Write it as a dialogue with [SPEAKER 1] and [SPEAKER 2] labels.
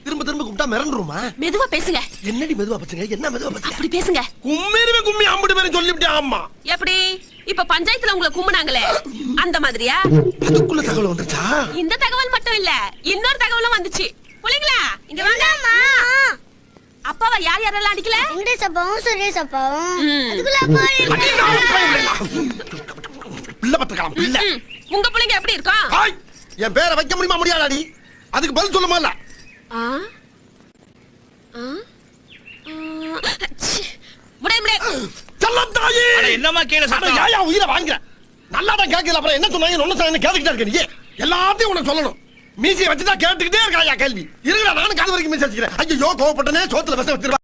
[SPEAKER 1] திரும்ப திரும்ப கூப்பிட்டா மிரண்டுருமா?
[SPEAKER 2] மெதுவா பேசுங்க.
[SPEAKER 1] என்னடி மெதுவா பேசுங்க? என்ன மெதுவா பேசுங்க?
[SPEAKER 2] அப்படி பேசுங்க.
[SPEAKER 1] கும்மிருவே கும்மி அம்புட்டு பேரும் சொல்லிவிட்டேன். ஆமா.
[SPEAKER 2] எப்படி? இப்ப பஞ்சாயத்துல உங்களை கும்பினாங்களே அந்த மாதிரியா?
[SPEAKER 1] அதுக்குள்ள தகவல் வந்துச்சா?
[SPEAKER 2] இந்த தகவல் மட்டும் இல்ல, இன்னொரு தகவலும் வந்துச்சு. புள்ளைங்களா இங்க வாங்க. அப்பாவை யார் யாரெல்லாம் அடிக்கல?
[SPEAKER 3] வெங்கடேஷ் அப்பாவும் சுரேஷ் அப்பாவும். அதுக்குள்ள
[SPEAKER 1] பிள்ளை பத்திரக்கலாம் பிள்ளை.
[SPEAKER 2] உங்க பிள்ளைங்க எப்படி இருக்கும்?
[SPEAKER 1] என் பேரை வைக்க முடியுமா முடியாதாடி? அதுக்கு பதில் சொல்லுமா இல்ல?
[SPEAKER 4] என்னமா கீழே சத்தம்?
[SPEAKER 1] யாயா உயிரை வாங்குற? நல்லாதான் கேட்கல, அப்புறம் என்ன சொன்னாங்க ஒண்ணு சொன்னாங்க கேட்டுக்கிட்டே இருக்க நீ. எல்லாத்தையும் உனக்கு சொல்லணும். மீசியை வச்சுதான் கேட்டுக்கிட்டே இருக்காயா கேள்வி. இருங்கடா நானும் காது வரைக்கும் மீசி வச்சுக்கிறேன். ஐயோ கோவப்பட்டனே, சோத்துல விஷம் வச்சிருவா.